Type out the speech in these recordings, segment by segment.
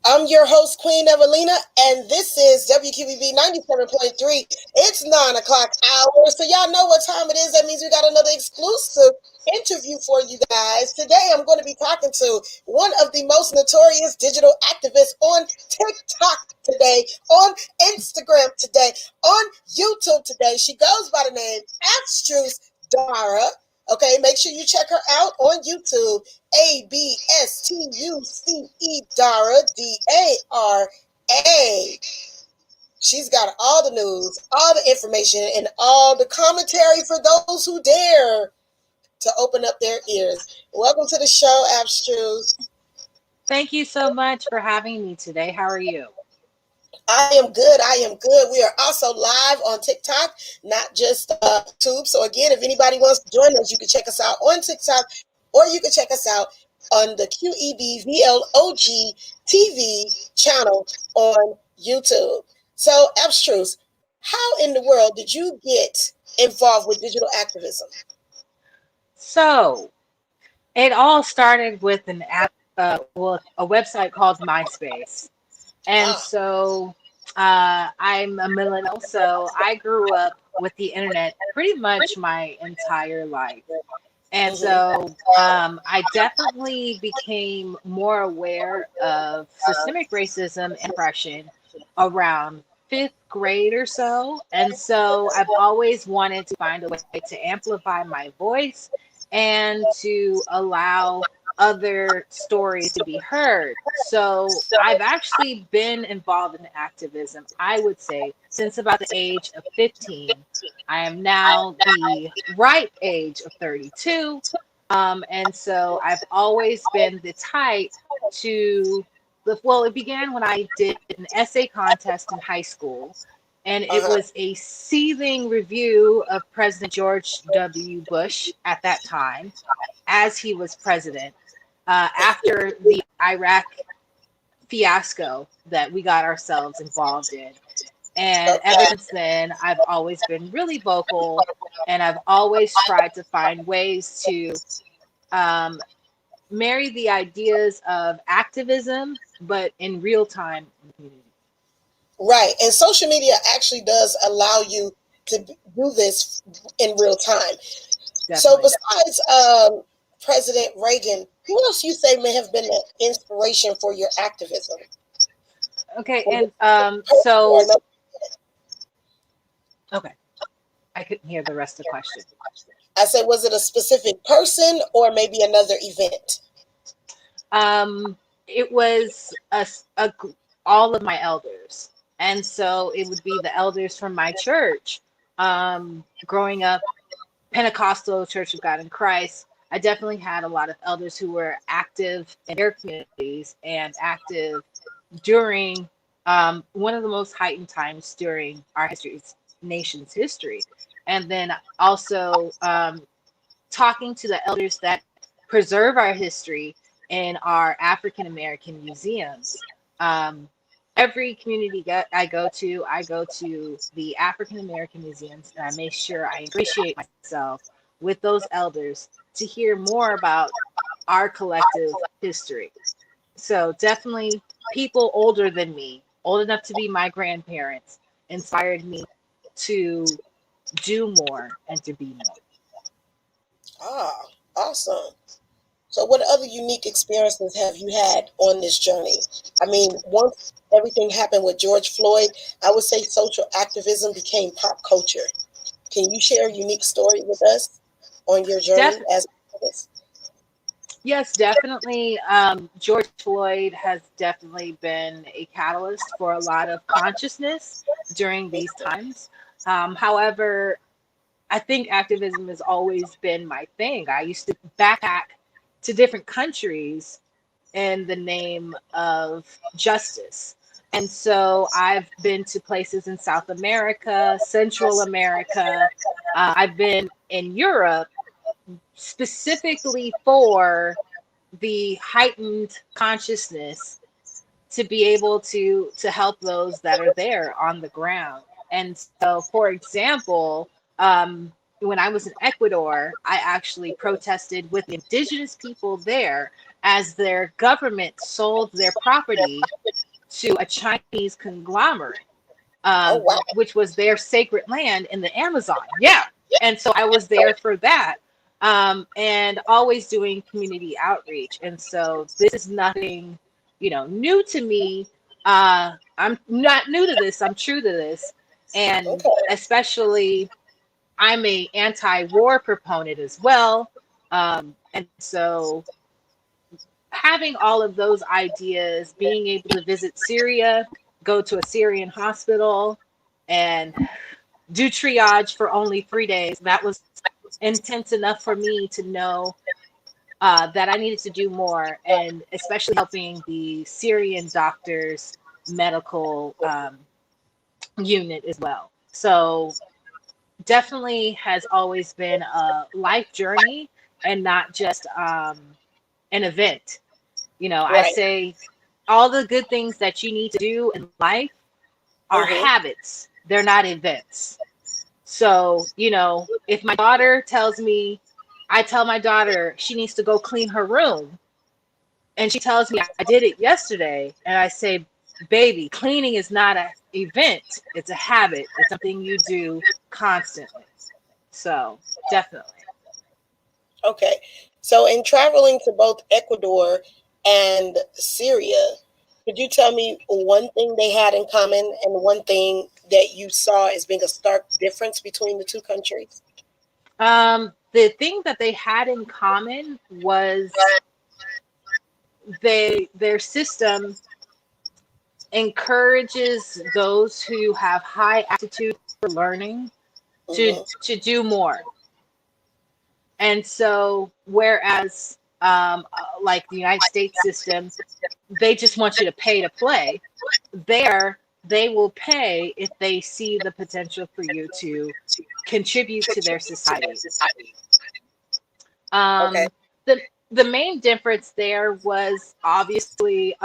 I'm your host, Queen Evelina, and this is WQBB 97.3. It's 9 o'clock hour, so y'all know what time it is. That means we got another exclusive interview for you guys. Today, I'm going to be talking to one of the most notorious digital activists on TikTok today, on Instagram today, on YouTube today. She goes by the name Abstruce Dara. Okay, make sure you check her out on YouTube. Abstuce Dara Dara. She's got all the news, all the information, and all the commentary for those who dare to open up their ears. Welcome to the show, Abstruse. Thank you so much for having me today. How are you? I am good. I am good. We are also live on TikTok, not just YouTube. So again, if anybody wants to join us, you can check us out on TikTok, or you can check us out on the QEB TV channel on YouTube. So, Abstruse, how in the world did you get involved with digital activism? So, it all started with an app, a website called MySpace. And Ah, so, I'm a millennial, so I grew up with the internet pretty much my entire life. And mm-hmm. so I definitely became more aware of systemic racism and oppression around fifth grade or so. And so I've always wanted to find a way to amplify my voice and to allow other stories to be heard. So I've actually been involved in activism, I would say, since about the age of 15. I am now the ripe age of 32. And so I've always been the type to, well, it began when I did an essay contest in high school. And it Uh-huh. was a seething review of President George W. Bush at that time, as he was president, after the Iraq fiasco that we got ourselves involved in. And ever Okay. since then, I've always been really vocal, and I've always tried to find ways to um, marry the ideas of activism, but in real time in the community. Right. And social media actually does allow you to do this in real time. So Definitely. besides President Reagan, who else you say may have been an inspiration for your activism? Okay, Was it and a person or another? okay, I couldn't hear the rest of the question. I said, was it a specific person or maybe another event? It was all of my elders, and so it would be the elders from my church. Growing up, Pentecostal Church of God in Christ, I definitely had a lot of elders who were active in their communities and active during one of the most heightened times during our nation's history. And then also talking to the elders that preserve our history in our African American museums. Um, every community I go to the African American museums, and I make sure I ingratiate myself with those elders to hear more about our collective history. So definitely people older than me, old enough to be my grandparents, inspired me to do more and to be more. Ah, awesome. So, what other unique experiences have you had on this journey? I mean, once everything happened with George Floyd, I would say social activism became pop culture. Can you share a unique story with us on your journey Def- as an activist? yes, definitely. George Floyd has definitely been a catalyst for a lot of consciousness during these times. However, I think activism has always been my thing. I used to backpack to different countries in the name of justice. And so I've been to places in South America, Central America. I've been in Europe specifically for the heightened consciousness to be able to help those that are there on the ground. And so, for example, when I was in Ecuador, I actually protested with the indigenous people there as their government sold their property to a Chinese conglomerate, Oh wow. which was their sacred land in the Amazon. Yeah. And so I was there for that, and always doing community outreach. And so this is nothing, new to me. I'm not new to this. I'm true to this. And Okay. especially, I'm a anti-war proponent as well. And so having all of those ideas, being able to visit Syria, go to a Syrian hospital, and do triage for only 3 days, that was intense enough for me to know that I needed to do more, and especially helping the Syrian doctors' medical unit as well. So definitely has always been a life journey and not just an event. I Right. say all the good things that you need to do in life are Mm-hmm. habits. They're not events. So, if my daughter tells me, I tell my daughter she needs to go clean her room, and she tells me I did it yesterday, and I say, baby, cleaning is not an event. It's a habit. It's something you do constantly. So, definitely. Okay. So, in traveling to both Ecuador and Syria, could you tell me one thing they had in common and one thing that you saw as being a stark difference between the two countries? The thing that they had in common was their system encourages those who have high aptitude for learning to Mm-hmm. to do more. And so, whereas like the United States system, they just want you to pay to play. There, they will pay if they see the potential for you to contribute to their society. Okay. Um, the the main difference there was obviously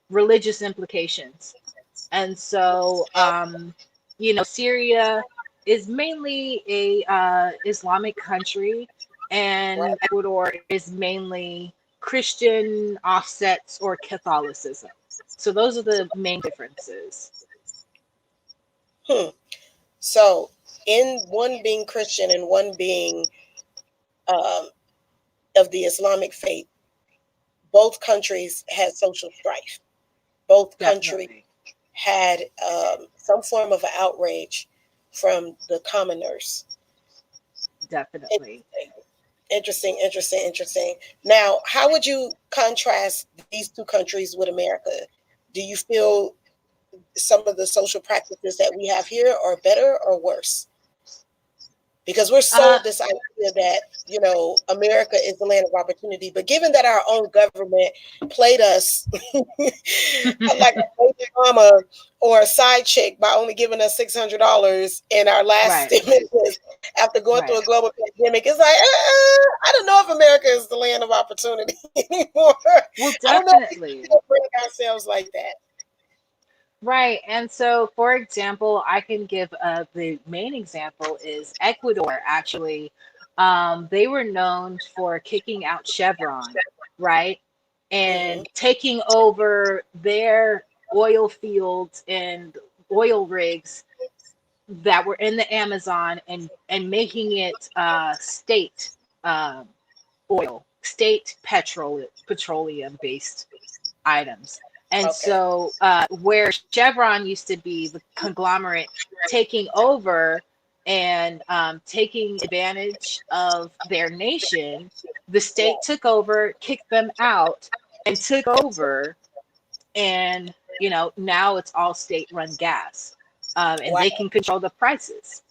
religious implications, and so Syria is mainly a Islamic country, Right. and Ecuador is mainly Christian offsets or Catholicism. So those are the main differences. Hmm. So, in one being Christian and one being um, of the Islamic faith, both countries had social strife. Both countries Definitely, had some form of an outrage from the commoners. definitely. Interesting, interesting, interesting. Now, how would you contrast these two countries with America? Do you feel some of the social practices that we have here are better or worse? Because we're Uh, sold this idea that, America is the land of opportunity. But given that our own government played us like a baby mama or a side chick by only giving us $600 in our last right, stimulus after going through right. a global pandemic, it's like, I don't know if America is the land of opportunity anymore. Well, I don't know if we can definitely. still bring ourselves like that. Right. And so, for example, I can give the main example is Ecuador, actually. They were known for kicking out Chevron, right? Hmm. And taking over their oil fields and oil rigs that were in the Amazon, and making it state um, oil, state petroleum based items. And Okay. so, where Chevron used to be the conglomerate taking over and taking advantage of their nation, the Yeah. state took over, kicked them out, and took over. And, now it's all state run gas, and Wow. they can control the prices.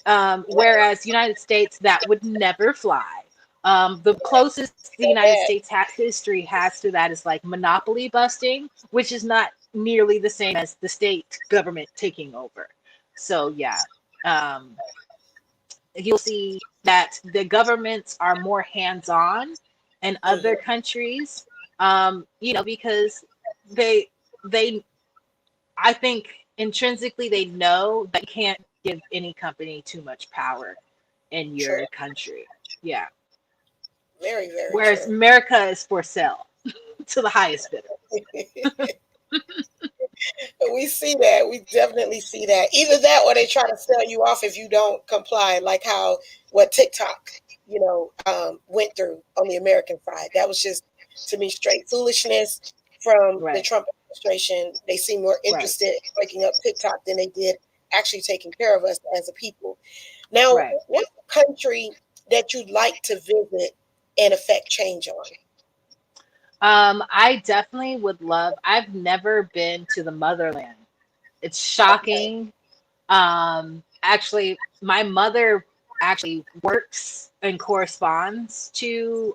Wow. Whereas United States, that would never fly. The closest the So United bad. States history has to that is like monopoly busting, which is not nearly the same as the state government taking over. So yeah, um, you'll see that the governments are more hands-on in other Hmm. countries, because they they I think intrinsically they know that you can't give any company too much power in True. your country. Yeah. Very, very Whereas true. America is for sale to the highest bidder. We see that. We definitely see that. Either that or they try to sell you off if you don't comply, like how what TikTok, went through on the American side. That was just, to me, straight foolishness from the Right. Trump administration. They seem more Right. interested in breaking up TikTok than they did actually taking care of us as a people. Now, Right. what's a country that you'd like to visit and affect change on? I definitely would love. I've never been to the motherland. It's Okay. shocking. Actually, my mother actually works and corresponds to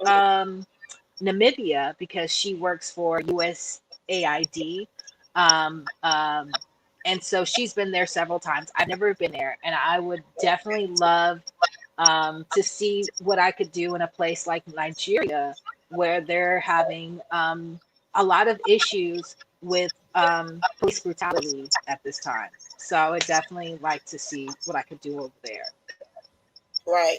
Namibia because she works for USAID. Um, um, and so she's been there several times. I've never been there, and I would definitely love to see what I could do in a place like Nigeria, where they're having a lot of issues with police brutality at this time. So I would definitely like to see what I could do over there. Right.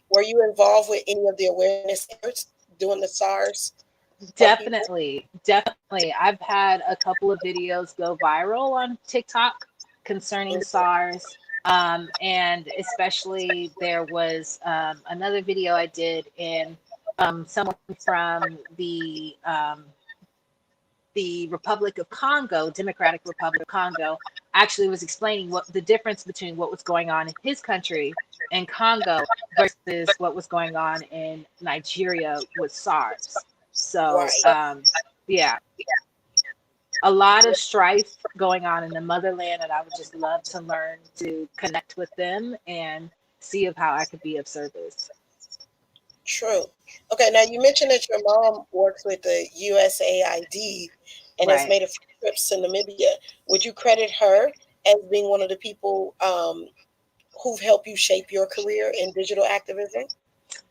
Were you involved with any of the awareness efforts doing the SARS for people? Definitely, definitely. I've had a couple of videos go viral on TikTok concerning SARS. And especially there was another video I did, and someone from the Republic of Congo, Democratic Republic of Congo, actually was explaining what the difference between what was going on in his country in Congo versus what was going on in Nigeria with SARS. So, Right. yeah, a lot of strife going on in the motherland, and I would just love to learn to connect with them and see of how I could be of service. True. Okay, now you mentioned that your mom works with the USAID and has Right. made a few trips to Namibia. Would you credit her as being one of the people who've helped you shape your career in digital activism?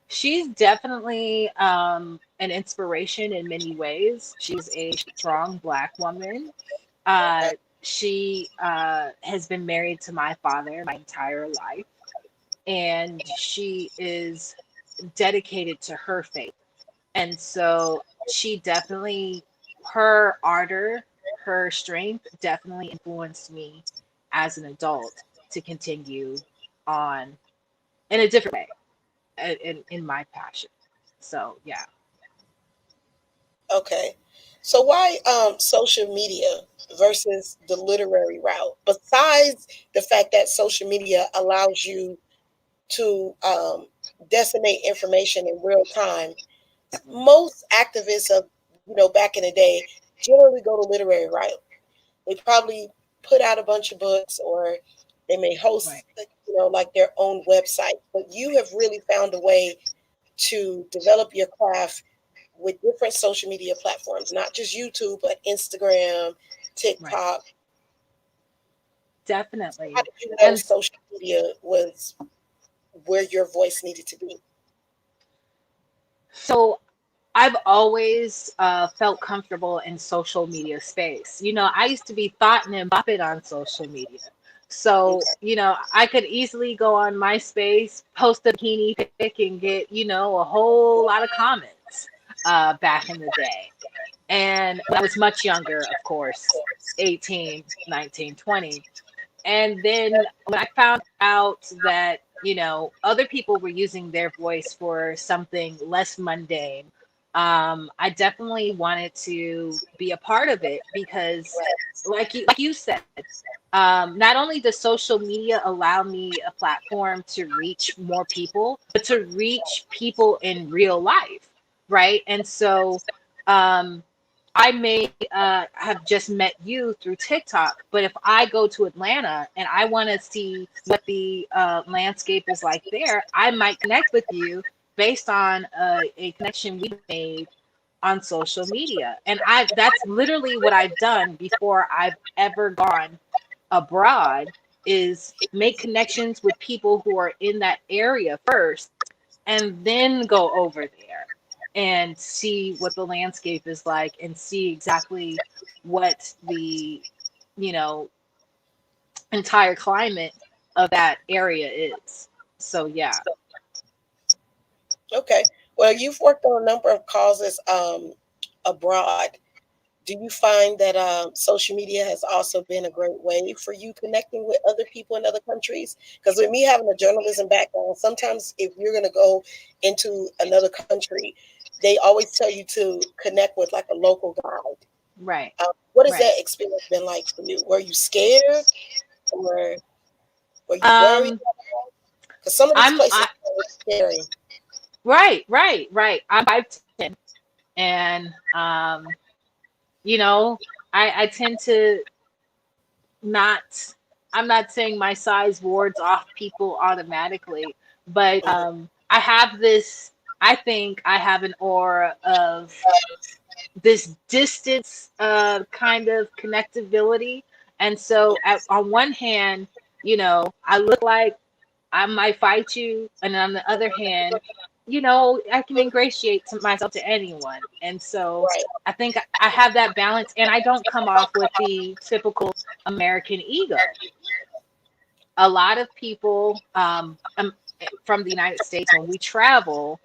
She's definitely an inspiration in many ways. She's a strong Black woman. Okay. She has been married to my father my entire life, and she is dedicated to her faith. And so she definitely, her ardor, her strength definitely influenced me as an adult to continue on in a different way in my passion. So yeah. Okay. So why social media versus the literary route? Besides the fact that social media allows you to disseminate information in real time, most activists of back in the day generally go to literary route. They probably put out a bunch of books, or they may host Right. like their own website. But you have really found a way to develop your craft with different social media platforms, not just YouTube, but Instagram, Right. TikTok. How Definitely. did you know And social media was where your voice needed to be? so I've always felt comfortable in social media space. I used to be thought and embodied on social media. So, Okay. I could easily go on MySpace, post a bikini pic, and get, a whole lot of comments back in the day. And when I was much younger, of course, 18, 19, 20. And then when I found out that, other people were using their voice for something less mundane, I definitely wanted to be a part of it because, like you said, not only does social media allow me a platform to reach more people, but to reach people in real life, right? And so, um, I may have just met you through TikTok, but if I go to Atlanta and I want to see what the landscape is like there, I might connect with you based on a connection we made on social media. And that's literally what I've done before I've ever gone abroad, is make connections with people who are in that area first and then go over there and see what the landscape is like and see exactly what the you know entire climate of that area is. So yeah. Okay. Well, you've worked on a number of causes abroad. Do you find that social media has also been a great way for you connecting with other people in other countries? Because with me having a journalism background, sometimes if you're going to go into another country, they always tell you to connect with like a local guide. Right, What has right. that experience been like for you? Were you scared or were you worried? Um, Because some of these places I are scary. right. I'm 5'10", and you know, I tend to not. I'm not saying my size wards off people automatically, but Mhm. I have this. I think I have an aura of this distance kind of connectability. And so on one hand, I look like I might fight you, and on the other hand, I can ingratiate myself to anyone. And so Right. I think I have that balance, and I don't come off with the typical American ego. A lot of people from the United States, when we travel,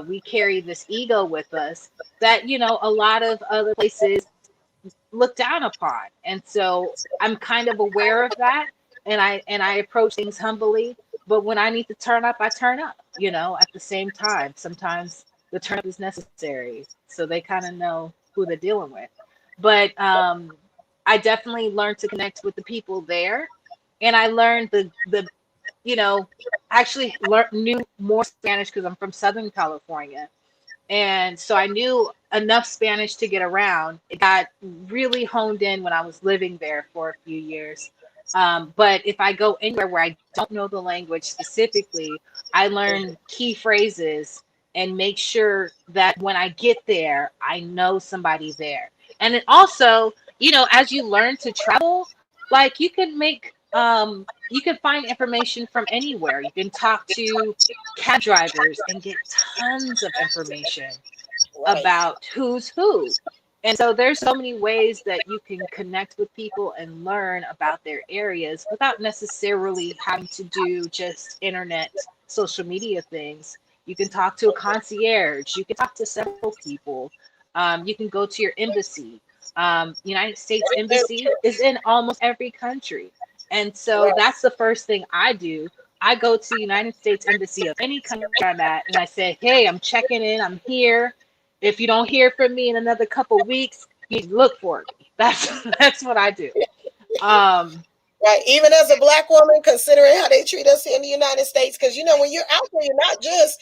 we carry this ego with us that, a lot of other places look down upon. And so I'm kind of aware of that, and I approach things humbly. But when I need to turn up, I turn up, at the same time. Sometimes the turn up is necessary, so they kind of know who they're dealing with. But I definitely learned to connect with the people there, and I learned the you know actually knew more Spanish because I'm from Southern California, and so I knew enough Spanish to get around. It got really honed in when I was living there for a few years. But if I go anywhere where I don't know the language specifically, I learn key phrases and make sure that when I get there, I know somebody there. And then also, as you learn to travel, like you can find information from anywhere. You can talk to cab drivers and get tons of information Right. about who's who. And so there's so many ways that you can connect with people and learn about their areas without necessarily having to do just internet social media things. You can talk to a concierge, you can talk to several people, you can go to your embassy. United States Very, very Embassy true. is in almost every country. And so Right. that's the first thing I do. I go to United States Embassy of any country I'm at, and I say, "Hey, I'm checking in. I'm here. If you don't hear from me in another couple weeks, you look for me." That's what I do. Um, Right. Even as a black woman, considering how they treat us here in the United States, because when you're out there, you're not just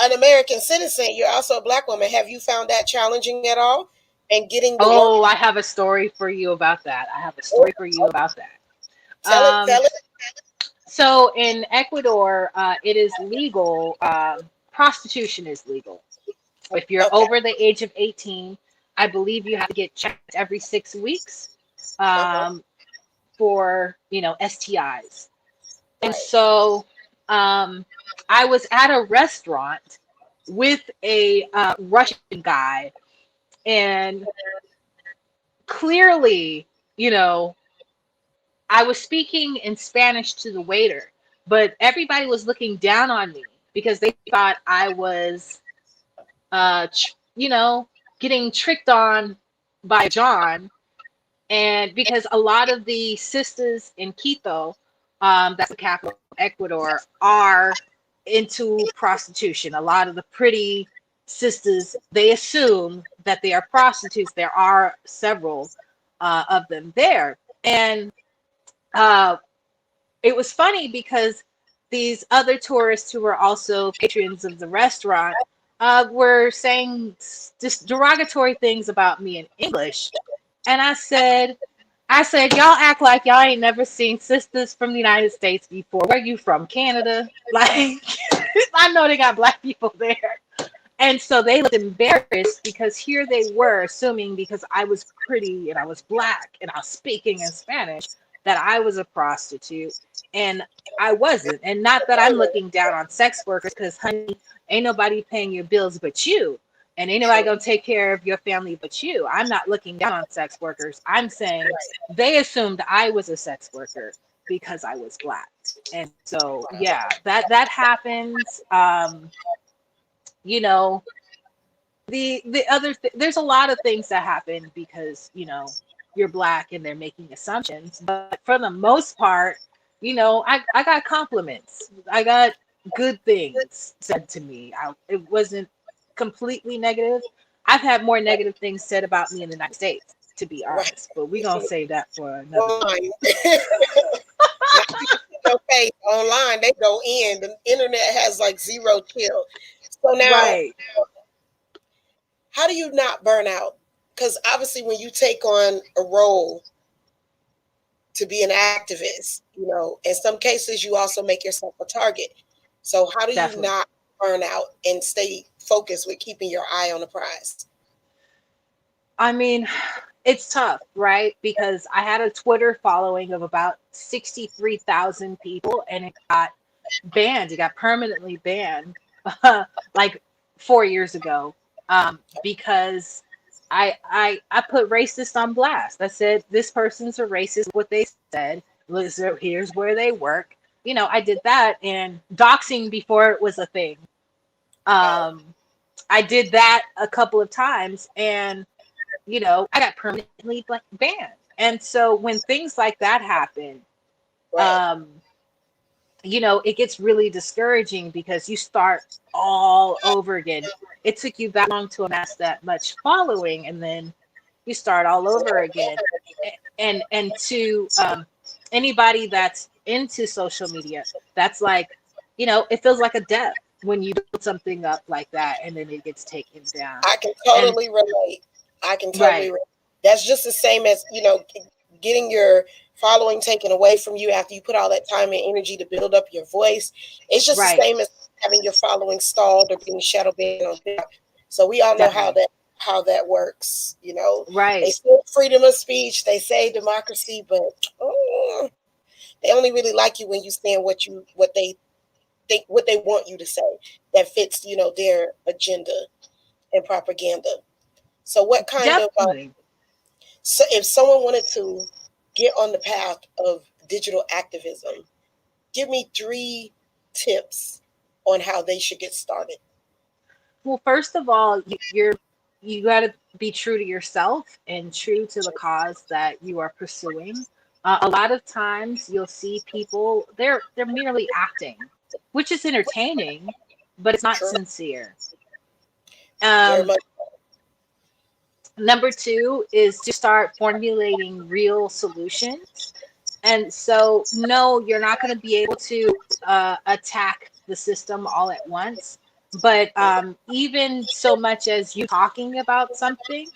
an American citizen, you're also a black woman. Have you found that challenging at all? And getting the work? oh, I have a story for you about that. I have a Oh, story for you about that. tell it, Um, tell it. so in Ecuador, it is legal. Prostitution is legal. If you're Okay. over the age of 18, I believe you have to get checked every 6 weeks Uh-huh. um, for, STIs. And Right. so I was at a restaurant with a Russian guy, and clearly, you know, I was speaking in Spanish to the waiter, but everybody was looking down on me because they thought I was, getting tricked on by John. And because a lot of the sisters in Quito, that's the capital of Ecuador, are into prostitution. A lot of the pretty sisters, they assume that they are prostitutes. There are several of them there. And uh, it was funny because these other tourists who were also patrons of the restaurant were saying just derogatory things about me in English. And I said, y'all act like y'all ain't never seen sisters from the United States before. Where you from? Canada? Like, I know they got black people there. And so they looked embarrassed because here they were assuming because I was pretty and I was black and I was speaking in Spanish that I was a prostitute. And I wasn't. And not that I'm looking down on sex workers because, honey, ain't nobody paying your bills but you. And ain't nobody going to take care of your family but you. I'm not looking down on sex workers. I'm saying they assumed I was a sex worker because I was black. And so, yeah, that happens. You know, the other there's a lot of things that happen because you're black and they're making assumptions, but for the most part, I got compliments, I got good things said to me. It wasn't completely negative. I've had more negative things said about me in the United States, to be Right. honest, but we're gonna save that for another time. Online. Now you see your face online, they go in. The internet has like zero chill. So now, Right. how do you not burn out? Because obviously, when you take on a role to be an activist, in some cases, you also make yourself a target. So, how do you Definitely. not burn out and stay focused with keeping your eye on the prize? I mean, it's tough, right? Because I had a Twitter following of about 63,000 people, and it got banned. It got permanently banned like 4 years ago, because I put racist on blast. I said this person's a racist. What they said. Here's where they work. I did that, and doxing before it was a thing. Wow. Um, I did that a couple of times, and I got permanently like banned. And so when things like that happen, Right. um, it gets really discouraging because you start all over again. It took you that long to amass that much following, and then you start all over again. And to anybody that's into social media, that's like, it feels like a death when you build something up like that and then it gets taken down. I can And totally relate. I can totally right, relate. That's just the same as, getting your following taken away from you after you put all that time and energy to build up your voice. It's just the right, same as having your following stalled or being shadow banned on TikTok. So we all know definitely. how that works. They Right, say freedom of speech, they say democracy, but they only really like you when you stand what they think, what they want you to say that fits, their agenda and propaganda. So what kind of definitely. so if someone wanted to get on the path of digital activism, give me 3 tips on how they should get started. Well, first of all, you got to be true to yourself and true to the cause that you are pursuing. A lot of times, you'll see people they're merely acting, which is entertaining, but it's not True, sincere. very Um, much. Number two is to start formulating real solutions. And so, no, you're not going to be able to attack the system all at once. But even so much as you talking about something,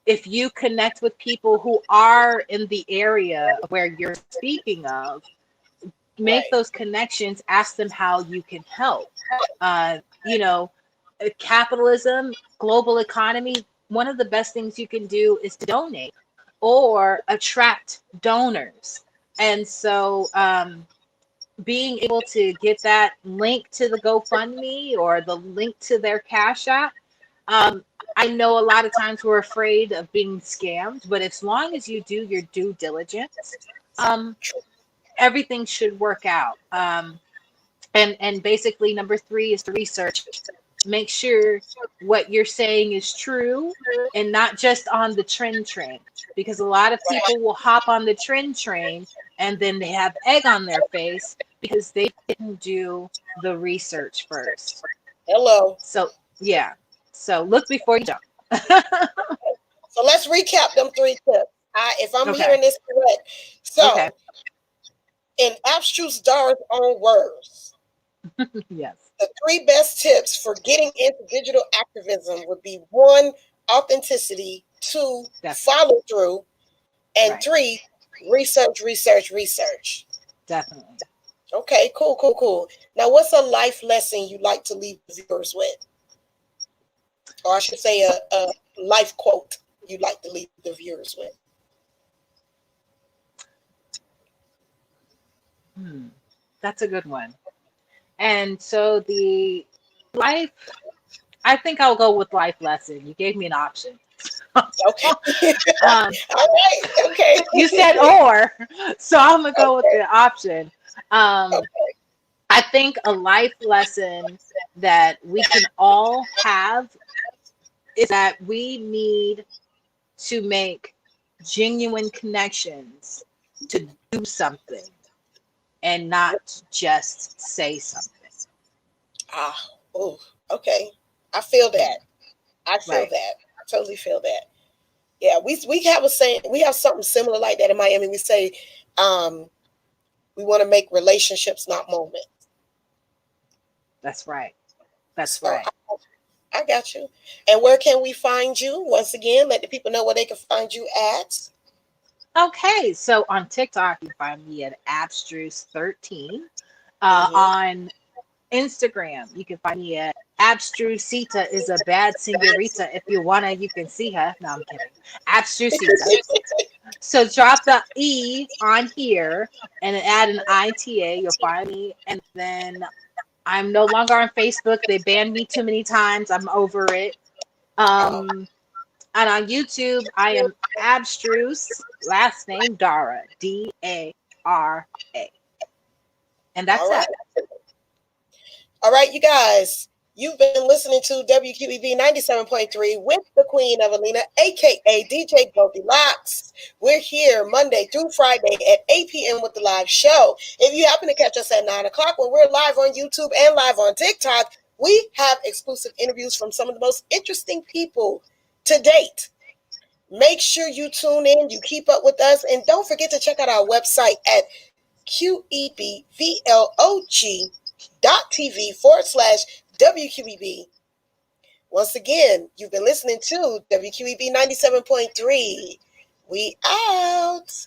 if you connect with people who are in the area where you're speaking of, make Right. those connections, ask them how you can help. Uh, you know, Capitalism, global economy, one of the best things you can do is to donate or attract donors. And so, being able to get that link to the GoFundMe or the link to their Cash App, um, I know a lot of times we're afraid of being scammed, but as long as you do your due diligence, um, everything should work out. And basically, number three is to research. Make sure what you're saying is true and not just on the trend train, because a lot of people will hop on the trend train and then they have egg on their face because they didn't do the research first. Hello. So yeah, so look before you jump. So let's recap them 3 tips. If I'm Okay. hearing this correct, Okay. so in Abstruce Dar's own words, Yes. the 3 best tips for getting into digital activism would be 1, authenticity, 2, Definitely. follow through, and Right. 3, research, research, research. Definitely. Okay, cool, cool, cool. Now, what's a life lesson you'd like to leave the viewers with? Or I should say a life quote you'd like to leave the viewers with? Hmm. That's a good one. And so the life, I think I'll go with life lesson. You gave me an option. Okay. um, All right. Okay. you said or, so I'm gonna go with Okay. the option. Um, Okay. I think a life lesson that we can all have is that we need to make genuine connections to do something and not just say something. Oh, okay. I feel that. I feel Right. that. I totally feel that. Yeah, we have a saying. We have something similar like that in Miami. We say, we want to make relationships, not moments. That's right. That's So right. I got you. And where can we find you? Once again, let the people know where they can find you at. Okay, so on TikTok, you find me at Abstruce13. Mm-hmm. On Instagram, you can find me at Abstrucita is a bad senorita. If you wanna, you can see her. No, I'm kidding. Abstrucita. So drop the E on here and then add an ITA. You'll find me. And then I'm no longer on Facebook. They banned me too many times. I'm over it. Um, and on YouTube, I am Abstruse, last name Dara, Dara. And All that's right. it. All right, you guys. You've been listening to WQEB 97.3 with the Queen Evelina, aka DJ Goldilocks. We're here Monday through Friday at 8 p.m. with the live show. If you happen to catch us at 9 o'clock when we're live on YouTube and live on TikTok, we have exclusive interviews from some of the most interesting people to date. Make sure you tune in, you keep up with us, and don't forget to check out our website at qebvlog.tv/WQEB. Once again, you've been listening to WQEB 97.3. We out.